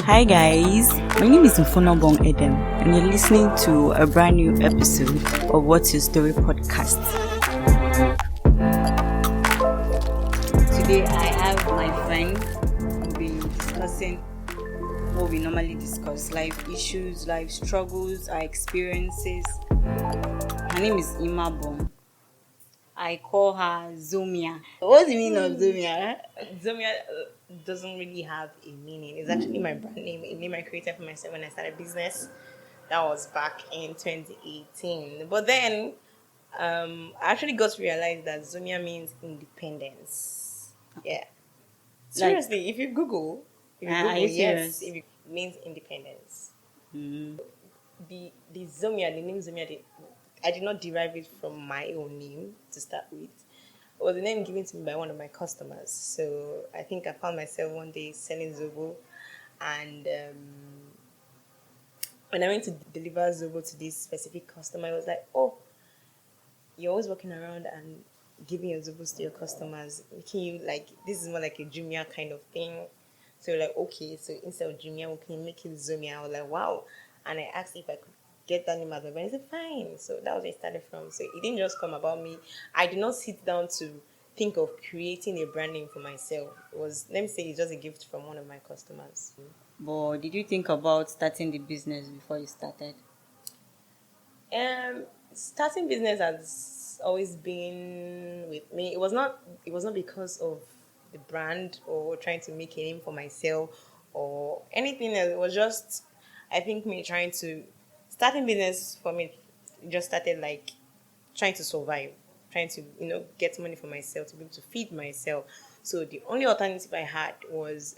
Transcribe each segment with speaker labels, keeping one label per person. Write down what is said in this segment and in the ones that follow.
Speaker 1: Hi guys, my name is Imaobong Edem and you're listening to a brand new episode of What's Your Story podcast. Today I have my friend. We'll be discussing what we normally discuss: life issues, life struggles, our experiences. Her name is Imaobong. I call her Zomia. What's the meaning of Zomia?
Speaker 2: Zomia doesn't really have a meaning. It's actually my brand name, a name I created for myself when I started business. That was back in 2018. But then I actually got to realize that Zomia means independence. Yeah.
Speaker 1: Like,
Speaker 2: Seriously, if you
Speaker 1: are
Speaker 2: Google,
Speaker 1: you
Speaker 2: yes,
Speaker 1: serious?
Speaker 2: if it means independence.
Speaker 1: Mm.
Speaker 2: The Zomia, the name Zomia, I did not derive it from my own name to start with. It was the name given to me by one of my customers. So I think I found myself one day selling Zobo, and when I went to deliver Zobo to this specific customer, I was like, "Oh, you're always walking around and giving your Zobos to your customers, making you like this is more like a Jumia kind of thing." So like, okay, so instead of Jumia, we can make it Zomia. I was like, wow. And I asked if I could get that name as my brand. He said, fine. So that was where it started from. So it didn't just come about me. I did not sit down to think of creating a brand name for myself. It was, let me say, it's just a gift from one of my customers.
Speaker 1: But did you think about starting the business before you started?
Speaker 2: Starting business has always been with me. It was not because of the brand or trying to make a name for myself or anything else. It was just, I think, me trying to starting business for me. Just started like trying to survive, trying to get money for myself to be able to feed myself. So the only alternative I had was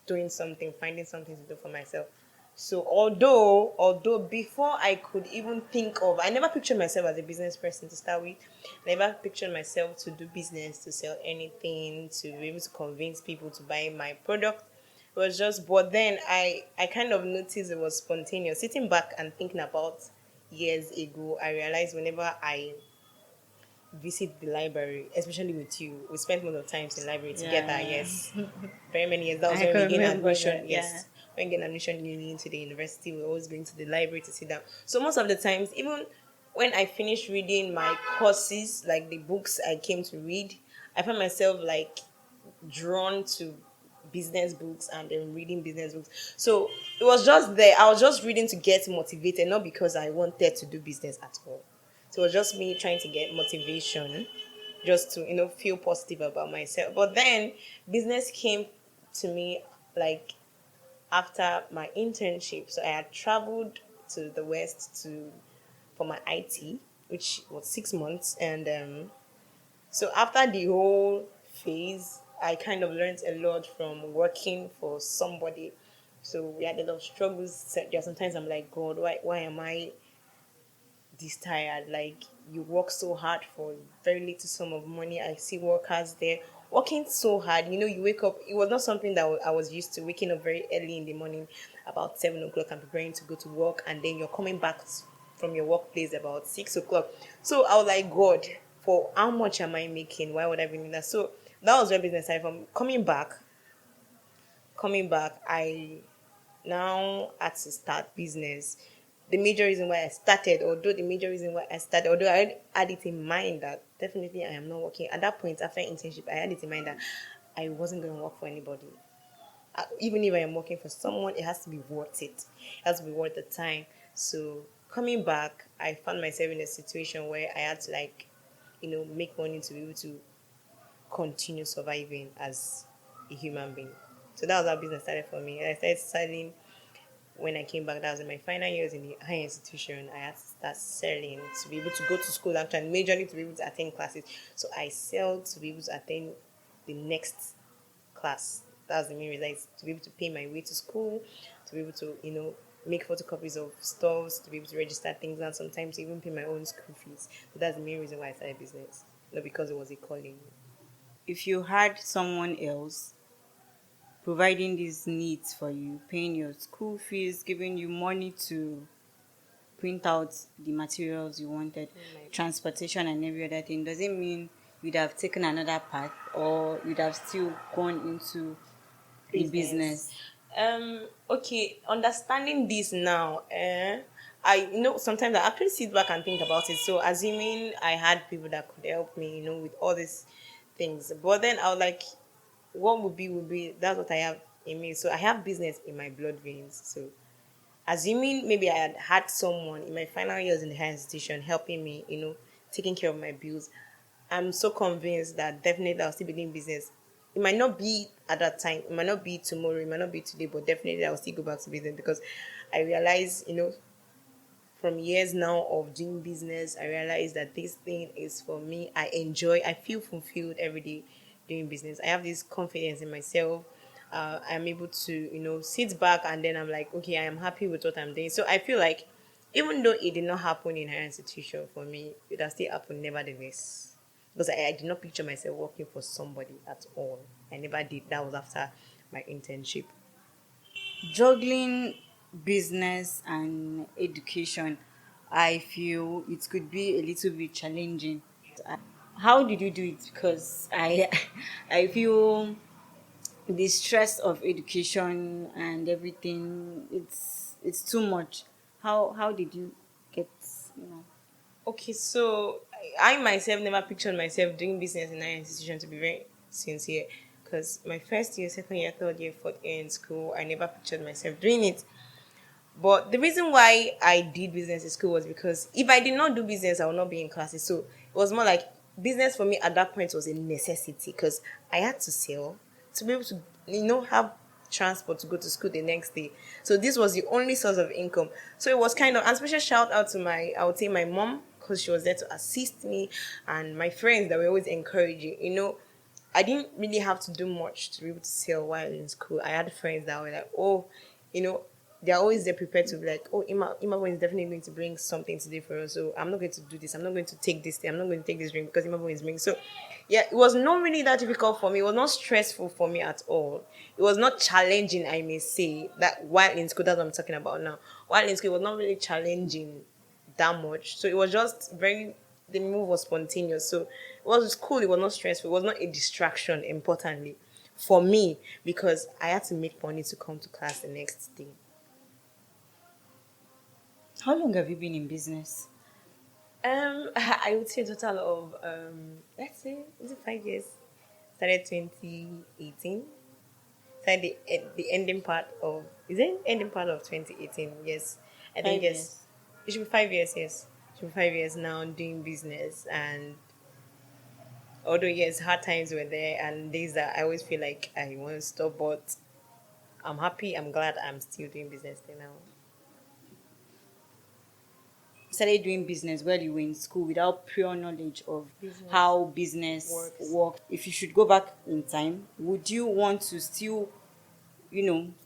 Speaker 2: doing something, finding something to do for myself. So although before I could even think of, I never pictured myself as a business person to start with. I never pictured myself to do business, to sell anything, to be able to convince people to buy my product. It was just, but then I kind of noticed it was spontaneous. Sitting back and thinking about years ago, I realized whenever I visit the library, especially with you, we spent most of the times in library together.
Speaker 1: Yeah,
Speaker 2: Yes, very many years. That was
Speaker 1: I
Speaker 2: when we
Speaker 1: can
Speaker 2: gained
Speaker 1: remember
Speaker 2: admission.
Speaker 1: that. Yeah.
Speaker 2: Yes, when we gained admission newly into the university, we were always going to the library to sit down. So most of the times, even when I finished reading my courses, like the books I came to read, I found myself like drawn to business books and then reading business books. So it was just there. I was just reading to get motivated, not because I wanted to do business at all. So it was just me trying to get motivation, just to feel positive about myself. But then business came to me like after my internship. So I had traveled to the west to for my IT, which was 6 months, and so after the whole phase, I kind of learned a lot from working for somebody. So we had a lot of struggles. So there are sometimes I'm like, God, why am I this tired? Like you work so hard for very little sum of money. I see workers there working so hard. You wake up. It was not something that I was used to, waking up very early in the morning, about 7 o'clock, and preparing to go to work, and then you're coming back from your workplace about 6 o'clock. So I was like, God, for how much am I making? Why would I be doing that? So that was where business started from. Coming back, I now had to start business. The major reason why I started, although I had it in mind that definitely I am not working. At that point, after internship, I had it in mind that I wasn't going to work for anybody. Even if I am working for someone, it has to be worth it. It has to be worth the time. So coming back, I found myself in a situation where I had to make money to be able to continue surviving as a human being. So that was how business started for me. I started studying when I came back. That was in my final years in the higher institution. I had to start selling to be able to go to school, actually, majorly to be able to attend classes. So I sell to be able to attend the next class. That's the main reason, is to be able to pay my way to school, to be able to, make photocopies of stuffs, to be able to register things, and sometimes even pay my own school fees. So that's the main reason why I started business. Not because it was a calling.
Speaker 1: If you had someone else providing these needs for you, paying your school fees, giving you money to print out the materials you wanted, transportation and every other thing, does it mean you'd have taken another path or you'd have still gone into the
Speaker 2: Business.
Speaker 1: business?
Speaker 2: Okay, understanding this now, I sometimes I actually sit back and think about it. So assuming I had people that could help me, with all these things. But then I was like, what would be that's what I have in me. So I have business in my blood veins. So assuming maybe I had someone in my final years in the higher institution helping me, taking care of my bills, I'm so convinced that definitely I'll still be doing business. It might not be at that time, it might not be tomorrow, it might not be today, but definitely I'll still go back to business because I realize, from years now of doing business, I realize that this thing is for me. I feel fulfilled every day doing business. I have this confidence in myself. I'm able to, sit back and then I'm like, okay, I am happy with what I'm doing. So I feel like even though it did not happen in higher institution for me, it has still happened nevertheless. Because I did not picture myself working for somebody at all. I never did. That was after my internship.
Speaker 1: Juggling business and education, I feel it could be a little bit challenging. How did you do it? Because I I feel the stress of education and everything, it's too much. How did you get, you know?
Speaker 2: Okay, so I myself never pictured myself doing business in an institution, to be very sincere. Because my first year, second year, third year, fourth year in school, I never pictured myself doing it. But the reason why I did business in school was because if I did not do business, I would not be in classes. So it was more like business for me at that point was a necessity because I had to sell to be able to, have transport to go to school the next day. So this was the only source of income. So it was kind of, and special shout out to I would say my mom, because she was there to assist me, and my friends that were always encouraging. I didn't really have to do much to be able to sell while in school. I had friends that were like, oh, you know, they're always there prepared to be like, oh, Imaobong is definitely going to bring something today for us. So I'm not going to do this. I'm not going to take this thing. I'm not going to take this drink because Imaobong is bringing. So yeah, it was not really that difficult for me. It was not stressful for me at all. It was not challenging, I may say, that while in school, that's what I'm talking about now. While in school, it was not really challenging that much. So it was just the move was spontaneous. So it was cool, it was not stressful, it was not a distraction, importantly, for me, because I had to make money to come to class the next day.
Speaker 1: How long have you been in business?
Speaker 2: I would say a total of let's say is it 5 years? Started 2018. Started the ending part of is it ending part of 2018? Yes, I think
Speaker 1: 5 years.
Speaker 2: yes. It should be 5 years. Yes, it should be 5 years now doing business. And although yes, hard times were there and days that I always feel like I want to stop, but I'm happy. I'm glad I'm still doing business till now.
Speaker 1: Started doing business while you were in school without prior knowledge of
Speaker 2: Business
Speaker 1: how business
Speaker 2: works.
Speaker 1: worked. If you should go back in time, would you want to still,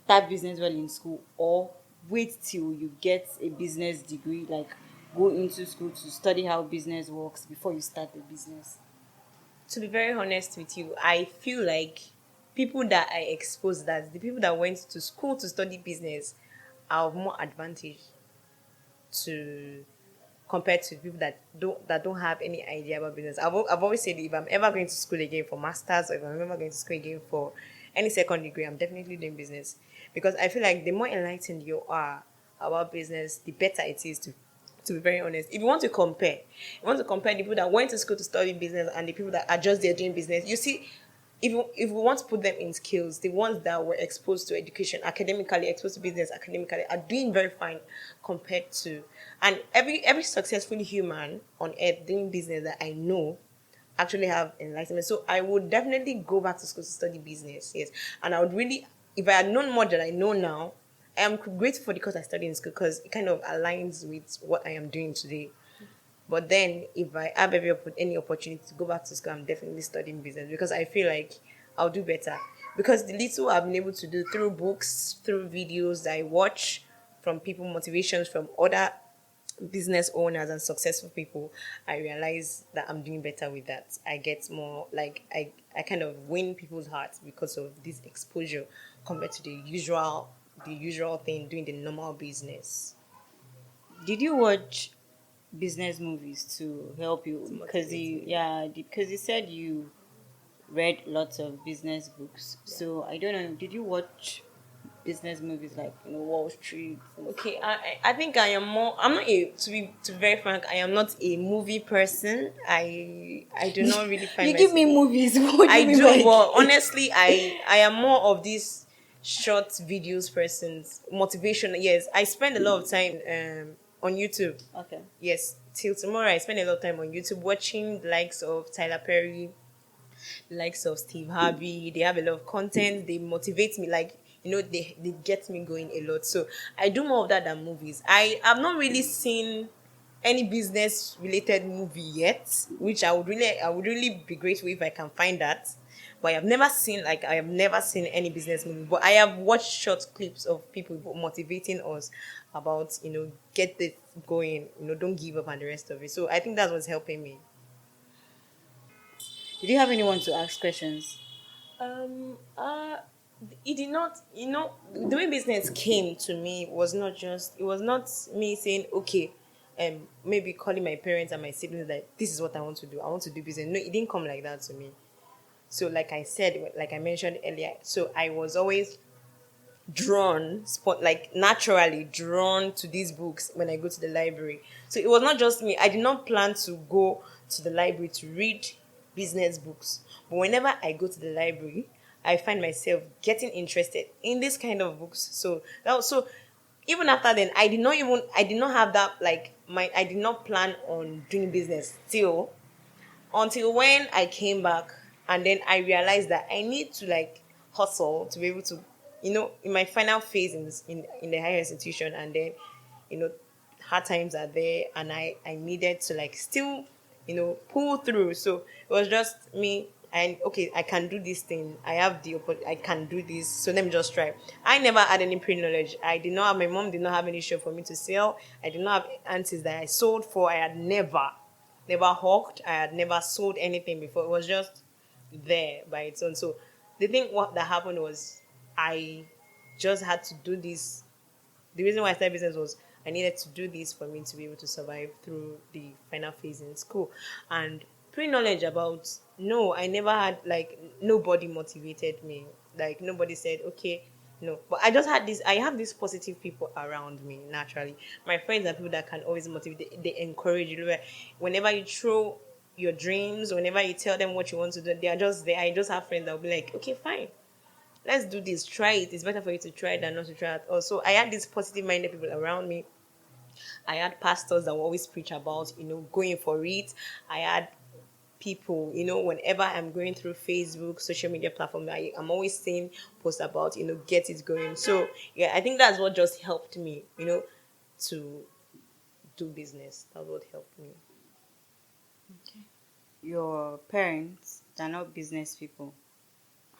Speaker 1: start business while in school, or wait till you get a business degree, like go into school to study how business works before you start a business?
Speaker 2: To be very honest with you, I feel like people that I exposed, that the people that went to school to study business, are of more advantage to compared to people that don't have any idea about business. I've always said if I'm ever going to school again for masters, or if I'm ever going to school again for any second degree, I'm definitely doing business because I feel like the more enlightened you are about business, the better it is to be very honest. If you want to compare the people that went to school to study business and the people that are just there doing business, you see, if we want to put them in skills, the ones that were exposed to education academically, exposed to business academically, are doing very fine compared to, and every successful human on earth doing business that I know actually have enlightenment. So I would definitely go back to school to study business, yes. And I would really, if I had known more than I know now, I am grateful for the course I studied in school because it kind of aligns with what I am doing today. But then, if I have any opportunity to go back to school, I'm definitely studying business because I feel like I'll do better. Because the little I've been able to do through books, through videos that I watch from people, motivations from other business owners and successful people, I realize that I'm doing better with that. I get more, like, I kind of win people's hearts because of this exposure compared to the usual thing doing the normal business
Speaker 1: Did you watch business movies to help
Speaker 2: to
Speaker 1: you? Because
Speaker 2: motivate
Speaker 1: you,
Speaker 2: me.
Speaker 1: yeah, because you said you read lots of business books.
Speaker 2: Yeah.
Speaker 1: So I don't know. Did you watch business movies like Wall Street and
Speaker 2: Okay,
Speaker 1: stuff?
Speaker 2: I think I am more. I'm not a to be very frank. I am not a movie person. I do not really find
Speaker 1: You give
Speaker 2: myself.
Speaker 1: me movies. What do
Speaker 2: I
Speaker 1: you mean
Speaker 2: do,
Speaker 1: by
Speaker 2: but honestly, I am more of these short videos persons. Motivation. Yes, I spend a lot of time on YouTube.
Speaker 1: okay?
Speaker 2: Yes, till tomorrow I spend a lot of time on YouTube watching the likes of Tyler Perry, the likes of Steve Harvey. They have a lot of content. They motivate me. Like they get me going a lot. So I do more of that than movies. I have not really seen any business related movie yet, which I would really be grateful if I can find that. But I have never seen any business movie. But I have watched short clips of people motivating us about get this going, don't give up and the rest of it. So I think that's what's helping me.
Speaker 1: Did you have anyone to ask questions?
Speaker 2: Um, uh, it did not, the way business came to me it was not me saying, okay, maybe calling my parents and my siblings that this is what I want to do. I want to do business. No, it didn't come like that to me. So, like I mentioned earlier, so I was always like naturally drawn to these books when I go to the library. So it was not just me. I did not plan to go to the library to read business books. But whenever I go to the library, I find myself getting interested in this kind of books. So even after then, I did not have that like my I did not plan on doing business still until when I came back and then I realized that I need to like hustle to be able to, in my final phase in the higher institution, and then, you know, hard times are there, and I needed to like still, pull through. So it was just me. And okay, I can do this thing. I can do this. So let me just try. I never had any pre-knowledge. I did not have my mom did not have any shop for me to sell. I did not have aunties that I sold for. I had never hawked. I had never sold anything before. It was just there by its own. So the thing what that happened was I just had to do this. The reason why I started business was I needed to do this for me to be able to survive through the final phase in school. And pre-knowledge about no, I never had like nobody motivated me. Like nobody said, okay, no. But I have these positive people around me naturally. My friends are people that can always motivate. They encourage you. Whenever you throw your dreams, whenever you tell them what you want to do, they are just there. I just have friends that will be like, okay, fine, let's do this, try it. It's better for you to try it than not to try it. Also, I had these positive minded people around me. I had pastors that will always preach about, going for it. I had people, whenever I'm going through Facebook, social media platform, I'm always seeing posts about, get it going. So yeah, I think that's what just helped me, to do business. That's what helped me.
Speaker 1: Your parents, they're not business people.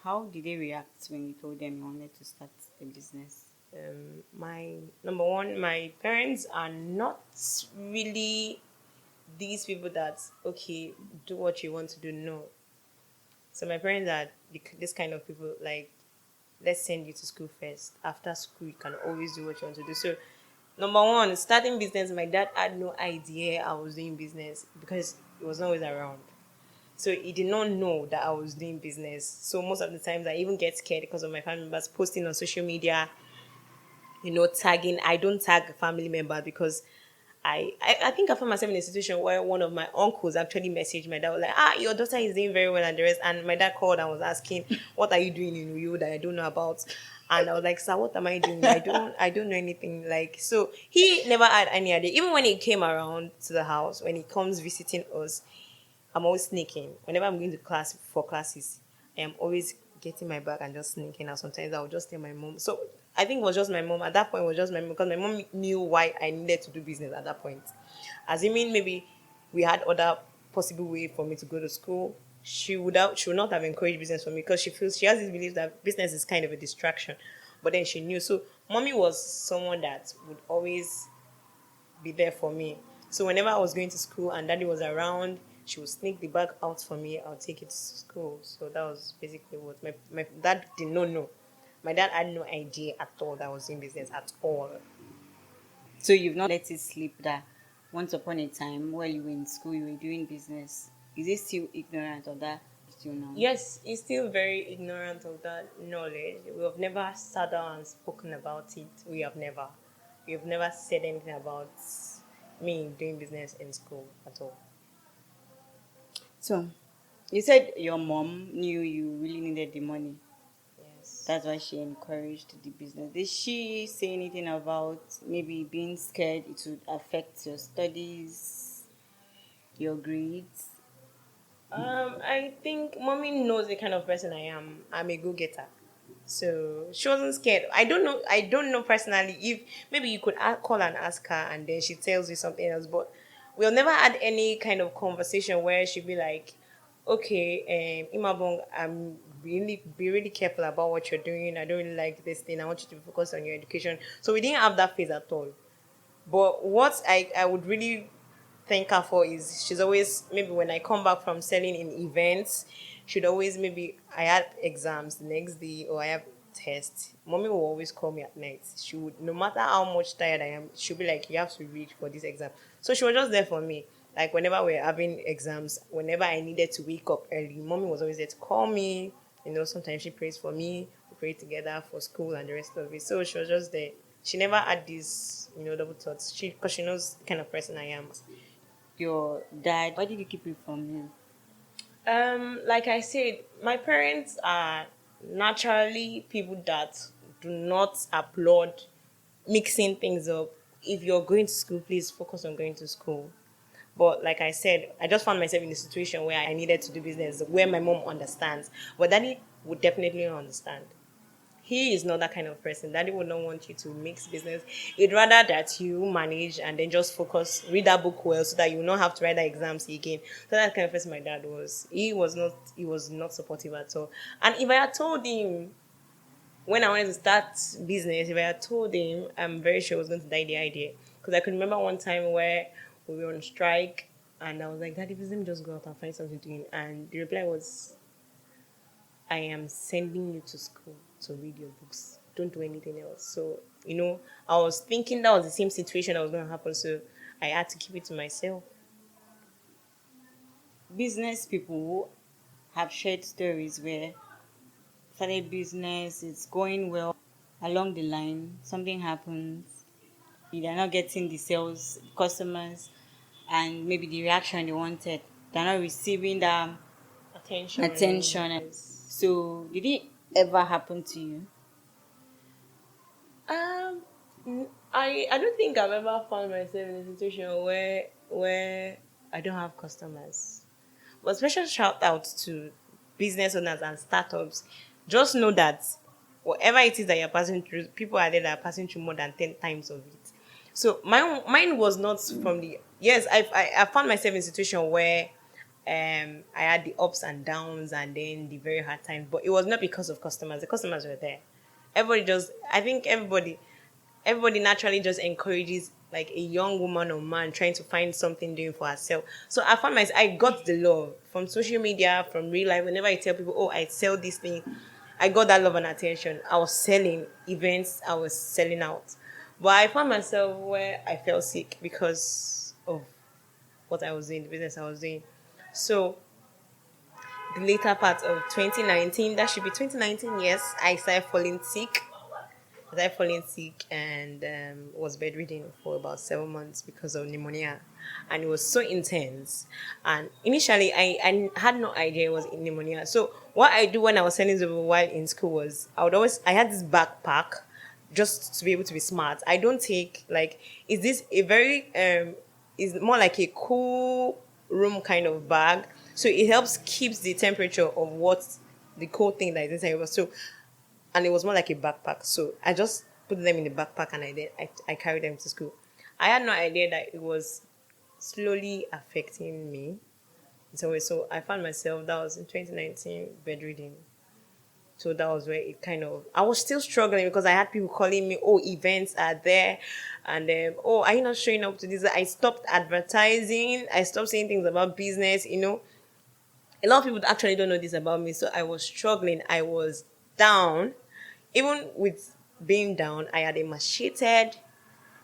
Speaker 1: How did they react when you told them you wanted to start a business?
Speaker 2: My number one, my parents are not really these people that okay, do what you want to do. No. So my parents are this kind of people like, let's send you to school first. After school, you can always do what you want to do. So number one, starting business, my dad had no idea I was doing business because he was always around. So he did not know that I was doing business. So most of the times I even get scared because of my family members posting on social media, tagging. I don't tag family member because I think I found myself in a situation where one of my uncles actually messaged my dad, was like, your daughter is doing very well and the rest. And my dad called and was asking, what are you doing in Uyo that I don't know about? And I was like, sir, what am I doing? I don't know anything. Like, so he never had any idea. Even when he came around to the house, when he comes visiting us, I'm always sneaking. Whenever I'm going to class for classes, I am always getting my bag and just sneaking out. Sometimes I'll just tell my mom. So I think it was just my mom. At that point, it was just my mom because my mom knew why I needed to do business at that point. Assuming maybe we had other possible way for me to go to school, she would not have encouraged business for me because she has this belief that business is kind of a distraction. But then she knew. So mommy was someone that would always be there for me. So whenever I was going to school and daddy was around, she would sneak the bag out for me. I'll take it to school. So that was basically what my dad did not know. My dad had no idea at all that I was in business at all.
Speaker 1: So you've not let it slip that once upon a time while you were in school, you were doing business. Is it still ignorant of that? till now?
Speaker 2: Yes, he's still very ignorant of that knowledge. We have never sat down and spoken about it. We have never said anything about me doing business in school at all.
Speaker 1: So, you said your mom knew you really needed the money.
Speaker 2: Yes.
Speaker 1: That's why she encouraged the business. Did she say anything about maybe being scared it would affect your studies, your grades?
Speaker 2: I think mommy knows the kind of person I am. I'm a go-getter. So she wasn't scared. I don't know. I don't know personally if maybe you could call and ask her, and then she tells you something else. But we'll never had any kind of conversation where she'd be like, "Okay, Imabong, I'm really be really careful about what you're doing. I don't really like this thing. I want you to focus on your education." So we didn't have that phase at all. But what I would really thank her for is she's always, maybe when I come back from selling in events, she'd always, maybe I had exams the next day or I have tests. Mommy will always call me at night. She would, no matter how much tired I am, she'll be like, "You have to read for this exam." So she was just there for me. Like whenever we're having exams, whenever I needed to wake up early, mommy was always there to call me. Sometimes she prays for me. We pray together for school and the rest of it. So she was just there. She never had these, double thoughts. Because she knows the kind of person I am.
Speaker 1: Your dad, why did you keep it from him?
Speaker 2: Like I said, my parents are naturally people that do not applaud mixing things up. If you're going to school, please focus on going to school. But like I said, I just found myself in a situation where I needed to do business where my mom understands. But daddy would definitely not understand. He is not that kind of person. Daddy would not want you to mix business. He'd rather that you manage and then just focus, read that book well so that you will not have to write the exams again. So that kind of person my dad was. He was not supportive at all. And if I had told him when I wanted to start business, if I had told him, I'm very sure he was going to die the idea. Because I could remember one time where we were on strike and I was like, "Daddy, please let me just go out and find something to do." And the reply was, "I am sending you to school to read your books. Don't do anything else." So, I was thinking that was the same situation that was going to happen. So I had to keep it to myself.
Speaker 1: Business people have shared stories where started business, it's going well. Along the line, something happens. They're not getting the sales, customers, and maybe the reaction they wanted. They're not receiving that
Speaker 2: Attention.
Speaker 1: attention.
Speaker 2: Yes.
Speaker 1: So, did it ever happen to you?
Speaker 2: Um, I don't think I've ever found myself in a situation where I don't have customers. But special shout out to business owners and startups. Just know that whatever it is that you're passing through, people are there that are passing through more than 10 times of it. So mine was not from the yes. I found myself in a situation where I had the ups and downs and then the very hard times, but it was not because of customers. The customers were there. I think everybody naturally just encourages like a young woman or man trying to find something doing for herself. So I found myself, I got the love from social media, from real life. Whenever I tell people, "Oh, I sell this thing," I got that love and attention. I was selling events, I was selling out. But I found myself where I fell sick because of what I was doing, the business I was doing. So the later part of 2019, that should be 2019, yes, I started falling sick. I started falling sick and was bedridden for about 7 months because of pneumonia. And it was so intense. And initially, I had no idea it was pneumonia. So, what I do when I was sending over while in school was I had this backpack just to be able to be smart. I don't take, like, is this a very, is more like a cool room kind of bag. So, it helps keeps the temperature of what the cold thing that is inside. So, and it was more like a backpack. So I just put them in the backpack and I carried them to school. I had no idea that it was slowly affecting me. So I found myself, that was in 2019, bedridden. So that was where it kind of, I was still struggling because I had people calling me, "Oh, events are there." And then, "Oh, are you not showing up to this?" I stopped advertising. I stopped saying things about business. A lot of people actually don't know this about me. So I was struggling. I was down. Even with being down, I had emaciated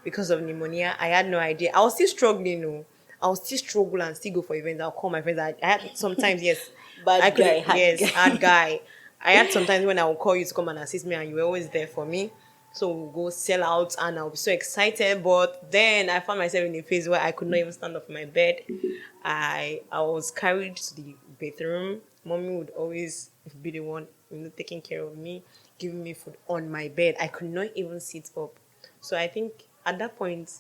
Speaker 2: because of pneumonia. I had no idea. I was still struggling. No, I was still struggle and still go for events. I'll call my friends. I had sometimes, yes.
Speaker 1: Bad guy, hard
Speaker 2: Yes,
Speaker 1: guy.
Speaker 2: hard guy. I had sometimes when I would call you to come and assist me, and you were always there for me. So we'll go sell out, and I'll be so excited. But then I found myself in a phase where I could not even stand up from my bed. I was carried to the bathroom. Mommy would always be the one, taking care of me, giving me food on my bed. I could not even sit up. So I think at that point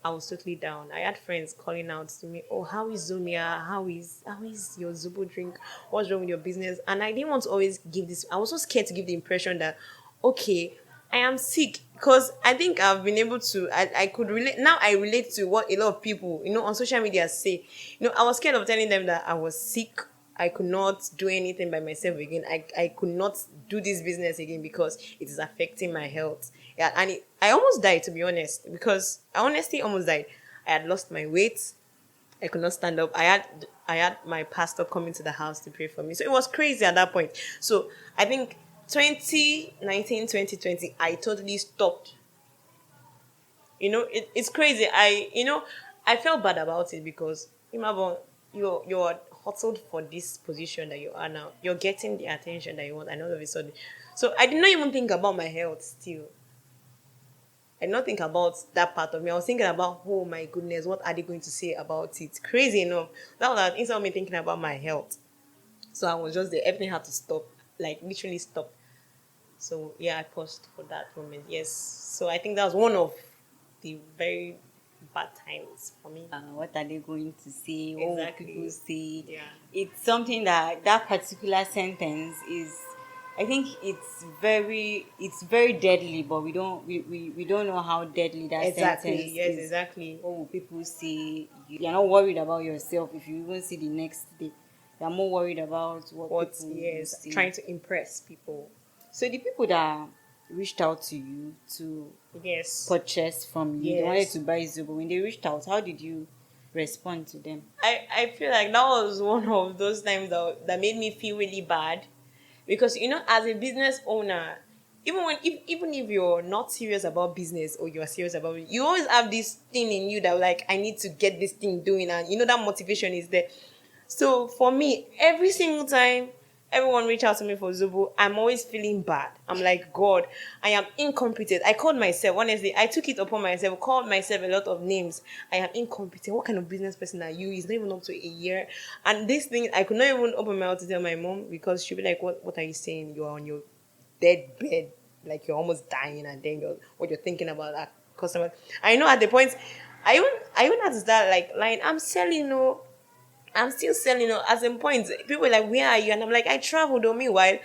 Speaker 2: I was totally down. I had friends calling out to me, "Oh, how is Zumia? How is your Zubo drink? What's wrong with your business?" And I didn't want to always give this. I was so scared to give the impression that, okay, I am sick, because I think I've been able to. I could relate now. I relate to what a lot of people, on social media say. I was scared of telling them that I was sick. I could not do anything by myself again. I could not do this business again because it is affecting my health. Yeah, and I almost died, to be honest, because I honestly almost died. I had lost my weight. I could not stand up. I had my pastor coming to the house to pray for me. So it was crazy at that point. So I think 2019, 2020, I totally stopped. It's crazy. I felt bad about it because Imaobong, you're hustled for this position that you are now. You're getting the attention that you want, and all of a sudden. So I did not even think about my health still. I did not think about that part of me. I was thinking about, oh my goodness, what are they going to say about it? Crazy enough. That was instead of me thinking about my health. So I was just there. Everything had to stop. Like literally stop. So yeah, I paused for that moment. Yes. So I think that was one of the very bad times for me.
Speaker 1: What are they going to say? What will people
Speaker 2: Exactly.
Speaker 1: say?
Speaker 2: Yeah.
Speaker 1: It's something that particular sentence is. I think it's very deadly, but we don't know how deadly that
Speaker 2: Exactly.
Speaker 1: sentence
Speaker 2: Yes,
Speaker 1: is.
Speaker 2: exactly.
Speaker 1: What will people say? You're not worried about yourself if you even see the next day. You're more worried about what
Speaker 2: What
Speaker 1: people will
Speaker 2: yes,
Speaker 1: say.
Speaker 2: trying to impress people.
Speaker 1: So the people that reached out to you to
Speaker 2: Yes.
Speaker 1: purchase from you, they wanted
Speaker 2: Yes.
Speaker 1: to buy Zobo. When they reached out, how did you respond to them?
Speaker 2: I feel like that was one of those times that made me feel really bad, because as a business owner, even if you're not serious about business or you're serious about it, you always have this thing in you that, like, I need to get this thing doing, and that motivation is there. So for me, every single time everyone reach out to me for Zobo, I'm always feeling bad. I'm like, God, I am incompetent. I called myself, honestly, I took it upon myself, called myself a lot of names. I am incompetent. What kind of business person are you? It's not even up to a year. And this thing, I could not even open my mouth to tell my mom, because she'd be like, what are you saying? You're on your dead bed, like you're almost dying, and then what you're thinking about that customer. I know at the point, I even had to start like lying. I'm still selling. As in point, people are like, "Where are you?" And I'm like, "I traveled." Though meanwhile,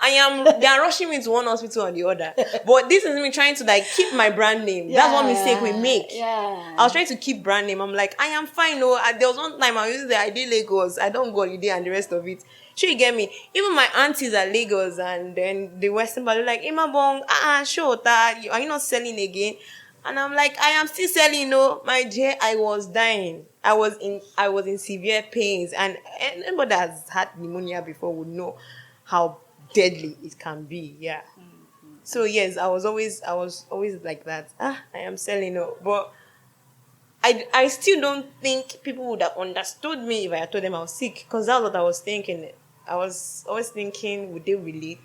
Speaker 2: They are rushing me to one hospital and the other. But this is me trying to like keep my brand name. That's one mistake we make.
Speaker 1: Yeah.
Speaker 2: I was trying to keep brand name. I'm like, I am fine. There was one time I was there. I did Lagos. I don't go holiday and the rest of it. Sure, you get me. Even my aunties are Lagos, and then the Western part, they're like, Imabong, sure, that are you not selling again? And I'm like, I am still selling. No, my dear, I was dying. I was in severe pains, and anybody that has had pneumonia before would know how deadly it can be. Yeah. So yes, I was always like that. I am selling, but I still don't think people would have understood me if I had told them I was sick, because that's what I was thinking. I was always thinking, would they relate?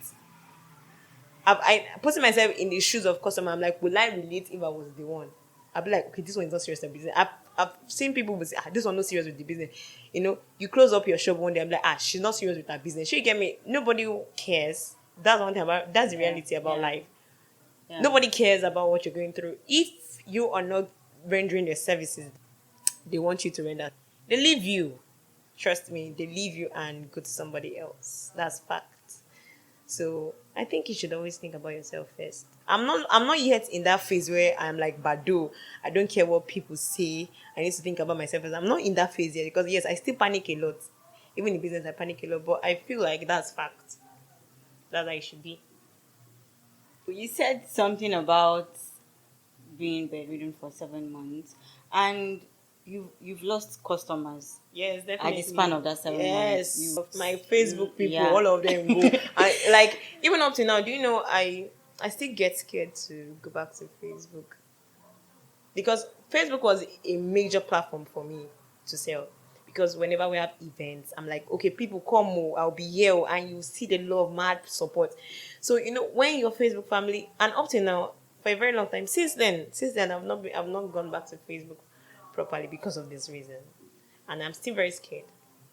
Speaker 2: I putting myself in the shoes of customer. I'm like, will I relate if I was the one? I'd be like, okay, this one is not serious with business. I've seen people who say, this one not serious with the business. You close up your shop one day. I'm like, she's not serious with her business. She get me. Nobody cares. That's one thing about. That's the reality about life.
Speaker 1: Yeah.
Speaker 2: Nobody cares about what you're going through. If you are not rendering their services, they want you to render. They leave you. Trust me, they leave you and go to somebody else. That's fact. So I think you should always think about yourself first. I'm not yet in that phase where I'm like Badu. I don't care what people say. I need to think about myself first. I'm not in that phase yet, because yes, I still panic a lot. Even in business I panic a lot. But I feel like that's fact. That's how it should be.
Speaker 1: You said something about being bedridden for 7 months, and you've lost customers
Speaker 2: Yes,
Speaker 1: at the span
Speaker 2: definitely.
Speaker 1: of that 7 months.
Speaker 2: Yes, of my Facebook people,
Speaker 1: Yeah.
Speaker 2: all of them go. I like, even up to now. Do you know I still get scared to go back to Facebook, because Facebook was a major platform for me to sell. because whenever we have events, I'm like, okay, people come, oh, I'll be here, oh, and you see the love, mad support. So when your Facebook family, and up to now, for a very long time, since then, I've not gone back to Facebook properly because of this reason, and I'm still very scared.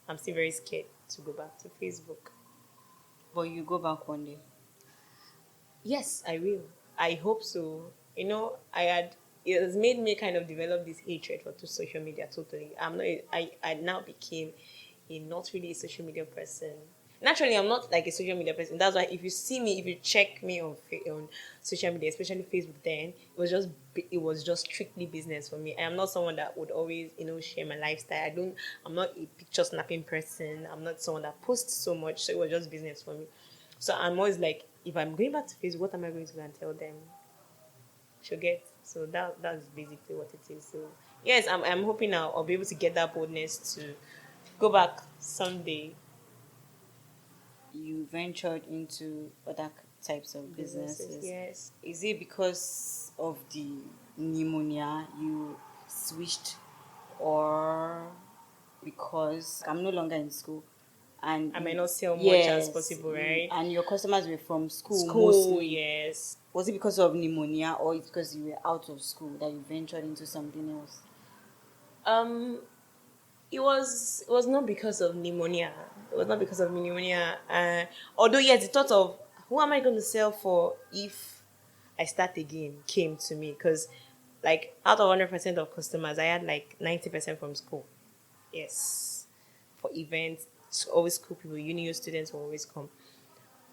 Speaker 2: I'm still very scared to go back to Facebook.
Speaker 1: But you go back one day.
Speaker 2: Yes, I will. I hope so. It has made me kind of develop this hatred for social media totally. I now became a not really a social media person. Naturally, I'm not like a social media person. That's why if you see me, if you check me on social media, especially Facebook, then it was just strictly business for me. I am not someone that would always share my lifestyle. I'm not a picture snapping person. I'm not someone that posts so much. So it was just business for me. So I'm always like, if I'm going back to Facebook, what am I going to go and tell them? She'll get. So that's basically what it is. So yes, I'm hoping I'll be able to get that boldness to go back someday.
Speaker 1: You ventured into other types of
Speaker 2: Businesses,
Speaker 1: businesses.
Speaker 2: yes.
Speaker 1: Is it because of the pneumonia you switched, or because I'm no longer in school and
Speaker 2: I might not sell much as
Speaker 1: yes,
Speaker 2: possible, right?
Speaker 1: and your customers were from school
Speaker 2: School,
Speaker 1: mostly?
Speaker 2: yes.
Speaker 1: Was it because of pneumonia, or it's because you were out of school that you ventured into something else?
Speaker 2: Um, it was not because of pneumonia. It was not because of pneumonia. Although yes, the thought of who am I going to sell for if I start again came to me, because like out of 100% of customers, I had like 90% from school. Yes, for events, it's always school people, uni students will always come.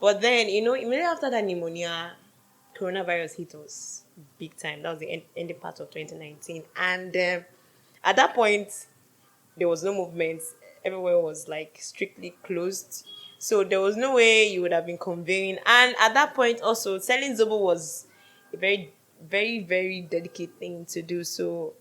Speaker 2: But then immediately after that pneumonia, coronavirus hit us big time. That was the ending part of 2019, and at that point there was no movement. Everywhere was like strictly closed. So there was no way you would have been conveying. And at that point also, selling Zobo was a very, very, very delicate thing to do. So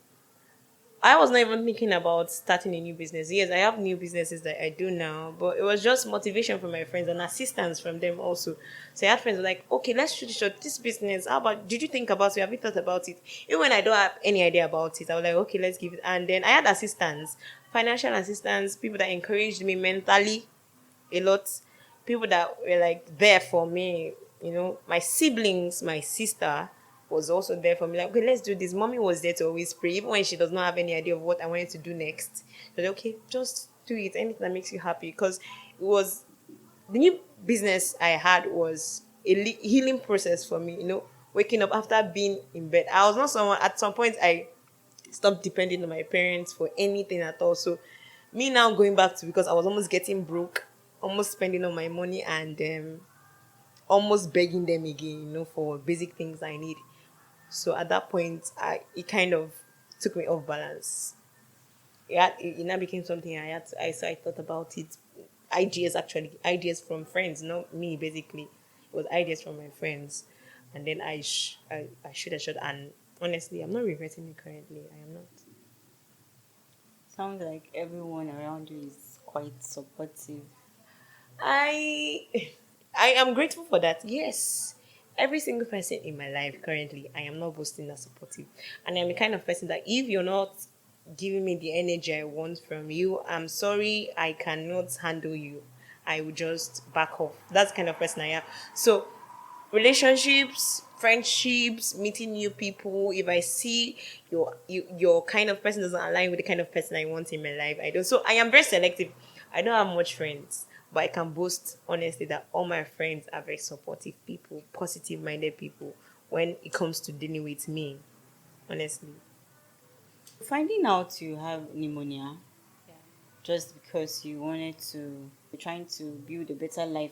Speaker 2: I was not even thinking about starting a new business. Yes, I have new businesses that I do now, but it was just motivation from my friends and assistance from them also. So I had friends who were like, okay, let's shoot it short. This business, how about, did you think about it? Have you thought about it? Even when I don't have any idea about it, I was like, okay, let's give it. And then I had assistance, financial assistance, people that encouraged me mentally a lot, people that were like there for me, my siblings, my sister was also there for me, like, okay, let's do this. Mommy was there to always pray even when she does not have any idea of what I wanted to do next. She was like, okay, just do it, anything that makes you happy, because it was the new business I had was a healing process for me. Waking up after being in bed, I was not someone, at some point I stopped depending on my parents for anything at all. So me now going back to, because I was almost getting broke, almost spending all my money, and almost begging them again, for basic things I need. So at that point, it kind of took me off balance. It now became something I had to, so I thought about it. Ideas, actually, ideas from friends, not me. Basically, it was ideas from my friends, and then I should, and honestly, I'm not regretting it currently. I am not.
Speaker 1: Sounds like everyone around you is quite supportive.
Speaker 2: I I am grateful for that. Yes. Every single person in my life currently, I am not boasting that supportive. And I'm the kind of person that if you're not giving me the energy I want from you, I'm sorry, I cannot handle you. I will just back off. That's the kind of person I am. So relationships, friendships, meeting new people, if I see your kind of person doesn't align with the kind of person I want in my life, I don't. So I am very selective. I don't have much friends, but I can boast honestly that all my friends are very supportive people, positive minded people when it comes to dealing with me, honestly.
Speaker 1: Finding out you have pneumonia just because you wanted to, you're trying to build a better life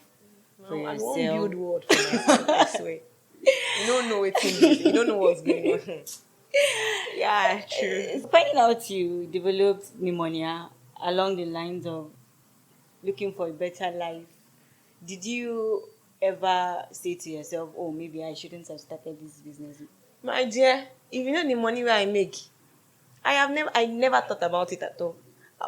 Speaker 1: for
Speaker 2: No, I won't
Speaker 1: yourself.
Speaker 2: build world for myself, I swear. You don't know it. You don't know what's going on. Yeah, true.
Speaker 1: Finding out you developed pneumonia along the lines of looking for a better life, did you ever say to yourself, oh, maybe I shouldn't have started this business?
Speaker 2: My dear, if you know the money where I make, I never thought about it at all.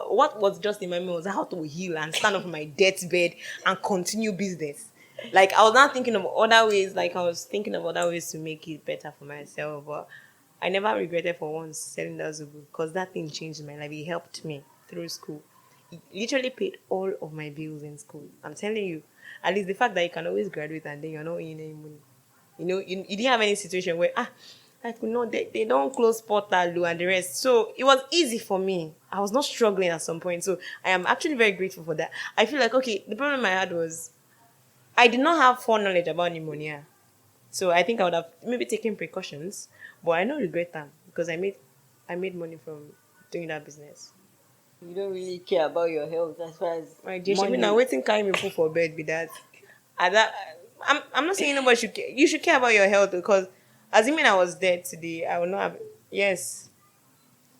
Speaker 2: What was just in my mind was how to heal and stand up on my deathbed and continue business. Like I was not thinking of other ways. Like I was thinking of other ways to make it better for myself. But I never regretted for once selling that Zubu, because that thing changed my life. It helped me through school. it literally paid all of my bills in school. I'm telling you. At least the fact that you can always graduate and then you're not earning any money. You didn't have any situation where I could not, they don't close portal and the rest. So it was easy for me. I was not struggling at some point. So I am actually very grateful for that. I feel like, okay, the problem I had was I did not have foreknowledge about pneumonia. So I think I would have maybe taken precautions, but I don't regret them because I made money from doing that business.
Speaker 1: You don't really care about your health as far as
Speaker 2: My dear,
Speaker 1: money.
Speaker 2: now waiting carry me put for bed with that. At that, I'm not saying nobody should care. You should care about your health because assuming I was dead today, I would not have. Yes,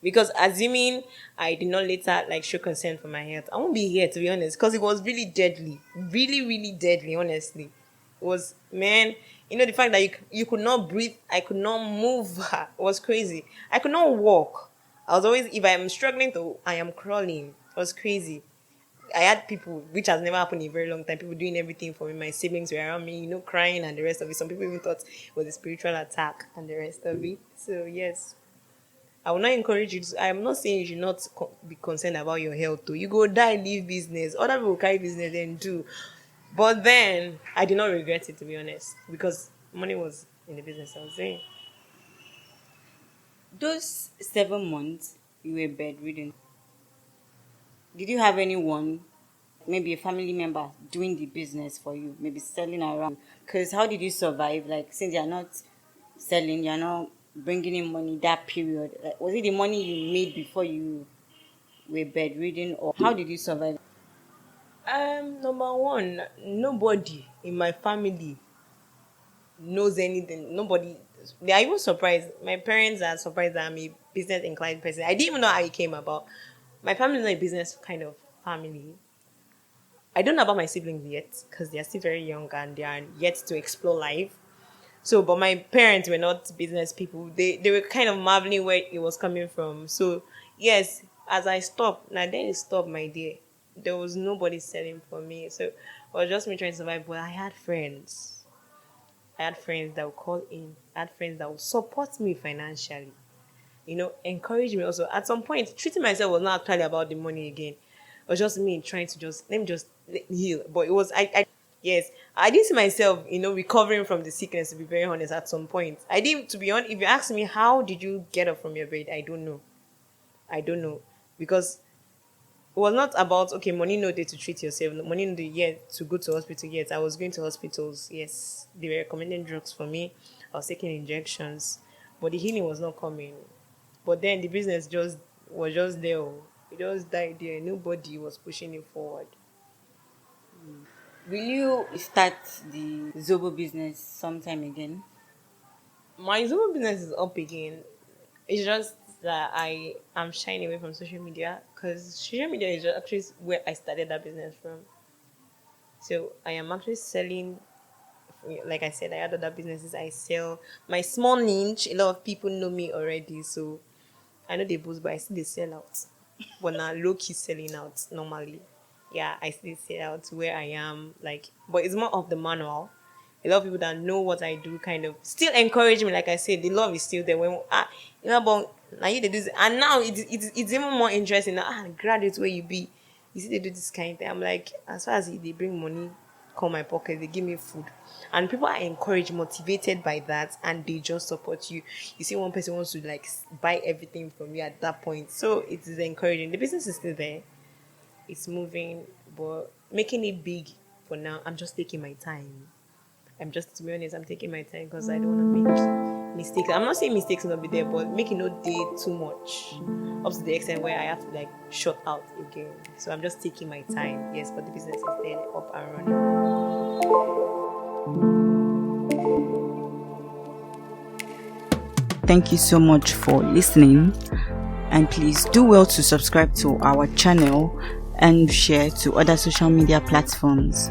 Speaker 2: because assuming I did not later like show concern for my health, I won't be here to be honest. Because it was really deadly, really, really deadly. Honestly, it was, man. The fact that you could not breathe, I could not move. It was crazy. I could not walk. I was always, if I am struggling to, I am crawling. It was crazy. I had people, which has never happened in a very long time, people doing everything for me. My siblings were around me, crying and the rest of it. Some people even thought it was a spiritual attack and the rest of it. So, yes, I will not encourage you. I'm not saying you should not be concerned about your health, too. You go die, leave business. Other people carry business, then do. But then, I did not regret it, to be honest, because money was in the business I was doing.
Speaker 1: Those 7 months you were bedridden, did you have anyone, maybe a family member, doing the business for you, maybe selling around? Because how did you survive? Like, since you're not selling, you're not bringing in money that period. Like, was it the money you made before you were bedridden, or how did you survive?
Speaker 2: Number one, nobody in my family knows anything. Nobody. They are even surprised. My parents are surprised that I'm a business inclined person. I didn't even know how it came about. My family is not a business kind of family. I don't know about my siblings yet because they are still very young and they are yet to explore life. So, but my parents were not business people. They were kind of marveling where it was coming from. So, yes, as I stopped, now then it stopped, my dear. There was nobody selling for me. So, it was just me trying to survive. But I had friends. I had friends that would call in. I had friends that would support me financially. Encourage me also. At some point, treating myself was not actually about the money again. It was just me trying to let me just heal. But it was, yes, I didn't see myself, recovering from the sickness, to be very honest, at some point. I didn't, to be honest, if you ask me, how did you get up from your bed? I don't know. Because it was not about, okay, money no day to treat yourself, money no day yet to go to hospital yet. I was going to hospitals, yes. They were recommending drugs for me. I was taking injections. But the healing was not coming. But then the business was just there. It just died there. Nobody was pushing it forward.
Speaker 1: Will you start the Zobo business sometime again?
Speaker 2: My Zoom business is up again. It's just that I am shying away from social media because social media is actually where I started that business from. So I am actually selling, like I said, I had other businesses. I sell my small niche. A lot of people know me already, so I know they boost, but I still they sell out. But now low key selling out normally. Yeah, I still sell out where I am, like, but it's more of the manual. A lot of people that know what I do kind of still encourage me. Like I said, the love is still there. But now you they do this, and now it's even more interesting. Now, graduates where you be, you see they do this kind of thing. I'm like, as far as they bring money, come my pocket, they give me food, and people are encouraged, motivated by that, and they just support you. You see, one person wants to like buy everything from you at that point, so it is encouraging. The business is still there, it's moving, but making it big for now, I'm just taking my time. To be honest, I'm taking my time because I don't want to make mistakes. I'm not saying mistakes will not be there, but making no day too much up to the extent where I have to like shut out again. So I'm just taking my time. Yes, but the business is there, up and running.
Speaker 1: Thank you so much for listening, and please do well to subscribe to our channel and share to other social media platforms.